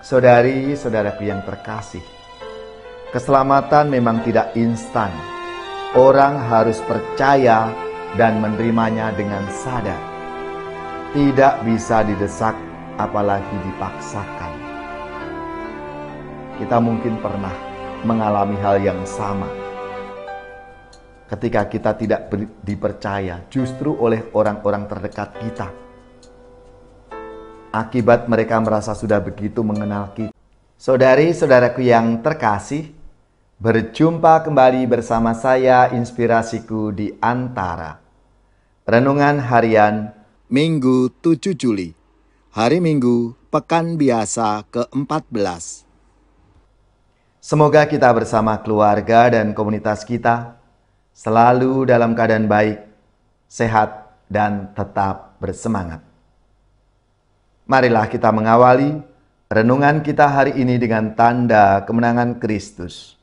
Saudari-saudaraku yang terkasih, keselamatan memang tidak instan. Orang harus percaya dan menerimanya dengan sadar. Tidak bisa didesak, apalagi dipaksakan. Kita mungkin pernah mengalami hal yang sama. Ketika kita tidak dipercaya justru oleh orang-orang terdekat kita. Akibat mereka merasa sudah begitu mengenal kita. Saudari-saudaraku yang terkasih, berjumpa kembali bersama saya Inspirasiku di Antara. Renungan harian Minggu 7 Juli, hari Minggu, Pekan Biasa ke-14. Semoga kita bersama keluarga dan komunitas kita selalu dalam keadaan baik, sehat, dan tetap bersemangat. Marilah kita mengawali renungan kita hari ini dengan tanda kemenangan Kristus.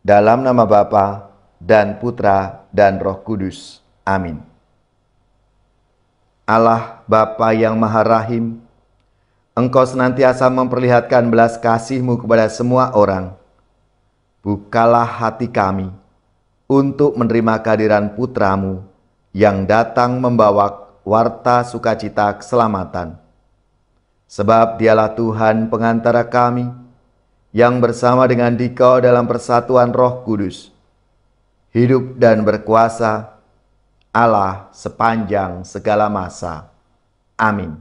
Dalam nama Bapa dan Putra dan Roh Kudus. Amin. Allah Bapa yang Maha Rahim, Engkau senantiasa memperlihatkan belas kasih-Mu kepada semua orang. Bukalah hati kami untuk menerima kehadiran Putra-Mu yang datang membawa warta sukacita keselamatan. Sebab Dialah Tuhan pengantara kami, yang bersama dengan Dikau dalam persatuan Roh Kudus, hidup dan berkuasa, Allah sepanjang segala masa. Amin.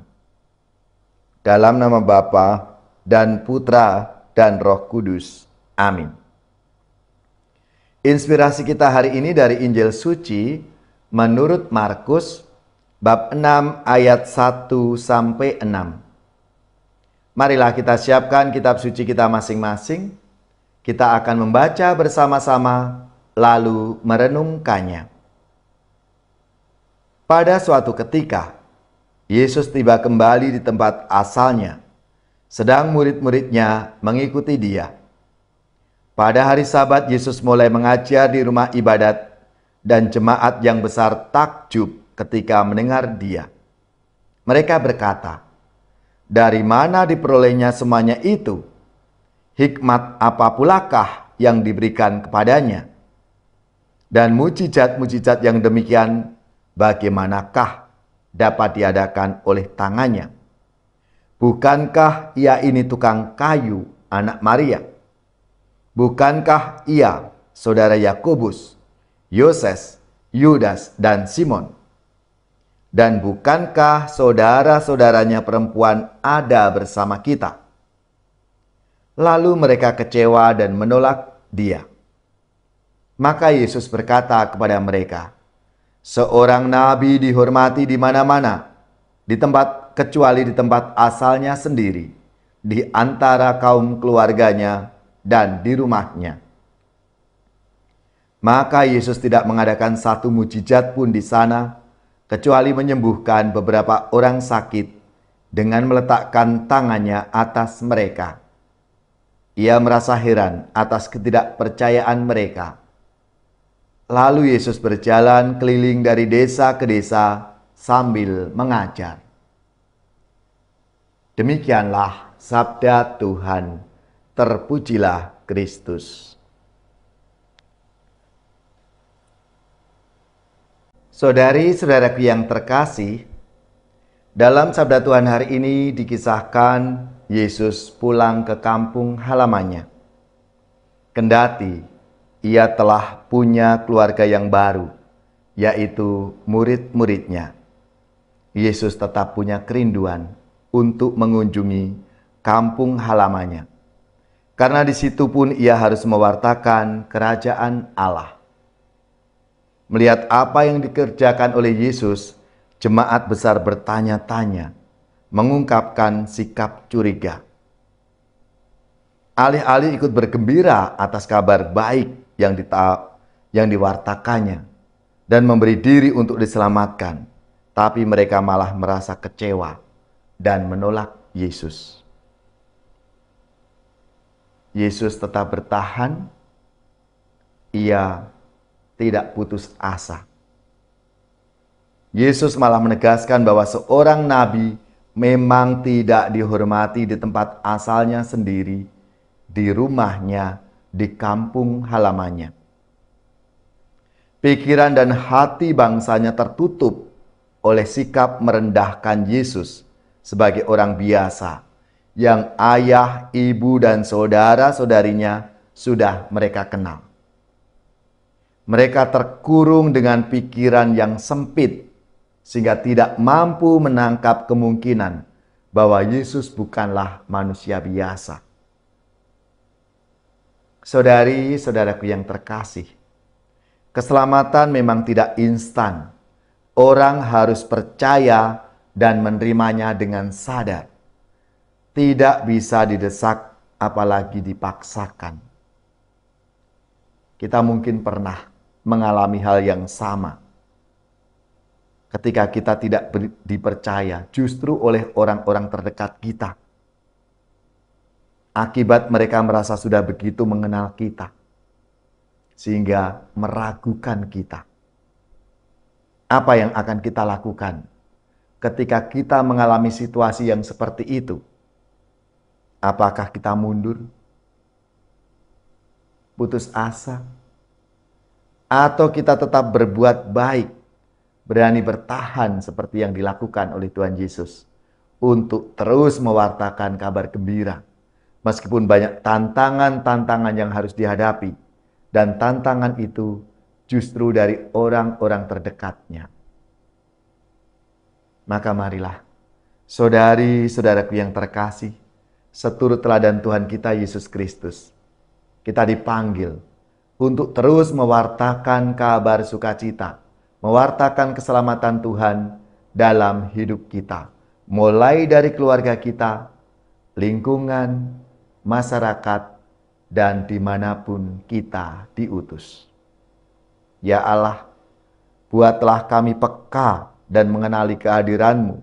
Dalam nama Bapa dan Putra dan Roh Kudus. Amin. Inspirasi kita hari ini dari Injil Suci menurut Markus bab 6 ayat 1-6. Marilah kita siapkan kitab suci kita masing-masing. Kita akan membaca bersama-sama lalu merenungkannya. Pada suatu ketika, Yesus tiba kembali di tempat asalnya, sedang murid-muridnya mengikuti Dia. Pada hari Sabat, Yesus mulai mengajar di rumah ibadat, dan jemaat yang besar takjub ketika mendengar Dia. Mereka berkata, "Dari mana diperolehnya semuanya itu? Hikmat apa pulakah yang diberikan kepadanya? Dan mujizat-mujizat yang demikian, bagaimanakah dapat diadakan oleh tangannya? Bukankah ia ini tukang kayu, anak Maria? Bukankah ia saudara Yakobus, Yoses, Yudas, dan Simon? Dan bukankah saudara-saudaranya perempuan ada bersama kita?" Lalu mereka kecewa dan menolak Dia. Maka Yesus berkata kepada mereka, "Seorang nabi dihormati di mana-mana, kecuali di tempat asalnya sendiri, di antara kaum keluarganya dan di rumahnya." Maka Yesus tidak mengadakan satu mujizat pun di sana, kecuali menyembuhkan beberapa orang sakit dengan meletakkan tangannya atas mereka. Ia merasa heran atas ketidakpercayaan mereka. Lalu Yesus berjalan keliling dari desa ke desa sambil mengajar. Demikianlah sabda Tuhan. Terpujilah Kristus. Saudari-saudaraku yang terkasih, dalam sabda Tuhan hari ini dikisahkan Yesus pulang ke kampung halamannya. Kendati ia telah punya keluarga yang baru, yaitu murid-muridnya. Yesus tetap punya kerinduan untuk mengunjungi kampung halamannya. Karena di situ pun ia harus mewartakan kerajaan Allah. Melihat apa yang dikerjakan oleh Yesus, jemaat besar bertanya-tanya, mengungkapkan sikap curiga. Alih-alih ikut bergembira atas kabar baik yang diwartakannya dan memberi diri untuk diselamatkan, tapi mereka malah merasa kecewa dan menolak Yesus. Yesus tetap bertahan. Ia tidak putus asa. Yesus malah menegaskan bahwa seorang nabi memang tidak dihormati di tempat asalnya sendiri, di rumahnya, di kampung halamannya. Pikiran dan hati bangsanya tertutup oleh sikap merendahkan Yesus sebagai orang biasa yang ayah, ibu, dan saudara-saudarinya sudah mereka kenal. Mereka terkurung dengan pikiran yang sempit sehingga tidak mampu menangkap kemungkinan bahwa Yesus bukanlah manusia biasa. Saudari-saudaraku yang terkasih, keselamatan memang tidak instan. Orang harus percaya dan menerimanya dengan sadar. Tidak bisa didesak, apalagi dipaksakan. Kita mungkin pernah mengalami hal yang sama. Ketika kita tidak dipercaya justru oleh orang-orang terdekat kita. Akibat mereka merasa sudah begitu mengenal kita, sehingga meragukan kita. Apa yang akan kita lakukan ketika kita mengalami situasi yang seperti itu? Apakah kita mundur? Putus asa? Atau kita tetap berbuat baik, berani bertahan seperti yang dilakukan oleh Tuhan Yesus untuk terus mewartakan kabar gembira, meskipun banyak tantangan-tantangan yang harus dihadapi, dan tantangan itu justru dari orang-orang terdekatnya. Maka marilah, saudari-saudaraku yang terkasih, seturut teladan Tuhan kita Yesus Kristus, kita dipanggil untuk terus mewartakan kabar sukacita, mewartakan keselamatan Tuhan dalam hidup kita, mulai dari keluarga kita, lingkungan, masyarakat, dan dimanapun kita diutus. Ya Allah, buatlah kami peka dan mengenali kehadiran-Mu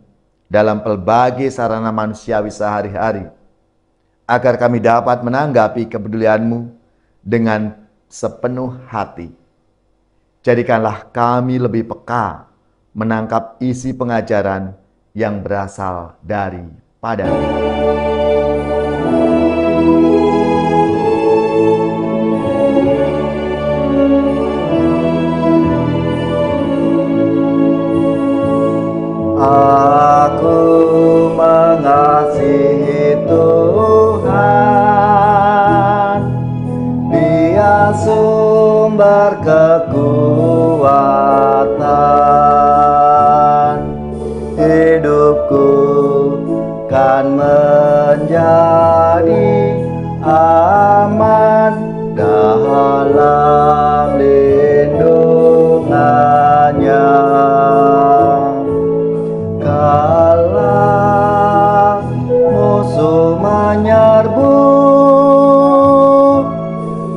dalam pelbagai sarana manusiawi sehari-hari, agar kami dapat menanggapi kepedulian-Mu dengan sepenuh hati. Jadikanlah kami lebih peka menangkap isi pengajaran yang berasal daripada-Mu. Aku mengasihi Tuhan, Dia sumber kekuatan. Hidupku kan menjadi aman dalam lindungannya. Kala musuh menyerbu,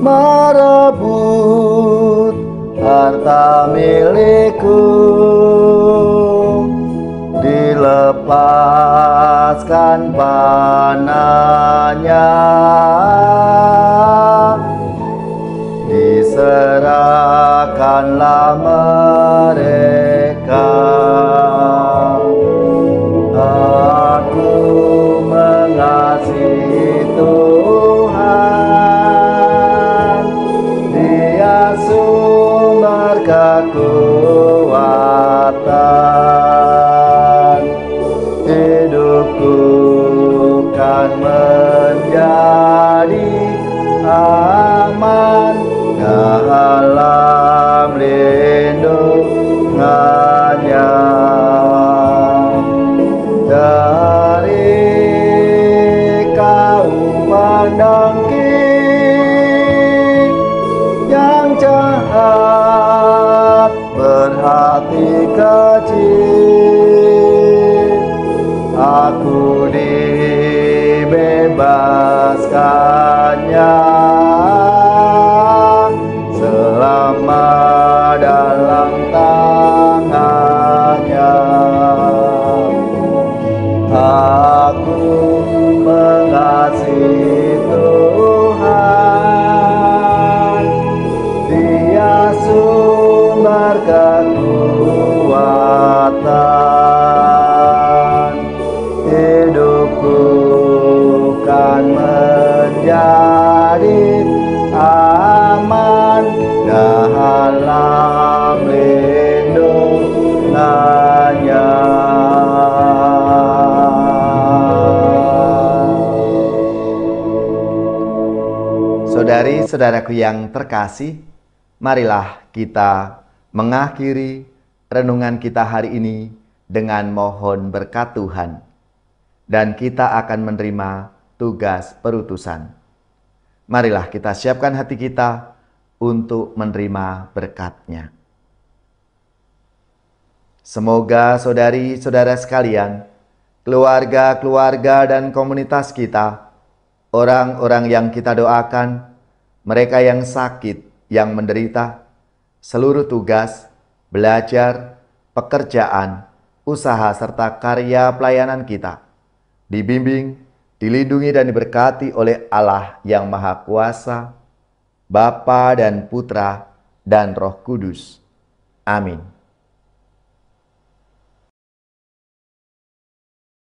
merebut harta milikku, dilepaskan panahnya, diserahkanlah mereka. Aku mengasihi Tuhan, Dia sumber kekuatan. Hidupku kan menjadi aman dalam lindungannya. Dari kaum pendengki yang jahat, berhati kecil, aku dibebaskannya. saudaraku yang terkasih, marilah kita mengakhiri renungan kita hari ini dengan mohon berkat Tuhan. Dan kita akan menerima tugas perutusan. Marilah kita siapkan hati kita untuk menerima berkat-Nya. Semoga saudari-saudara sekalian, keluarga-keluarga dan komunitas kita, orang-orang yang kita doakan, mereka yang sakit, yang menderita, seluruh tugas, belajar, pekerjaan, usaha serta karya pelayanan kita, dibimbing, dilindungi dan diberkati oleh Allah yang Maha Kuasa, Bapa dan Putra dan Roh Kudus. Amin.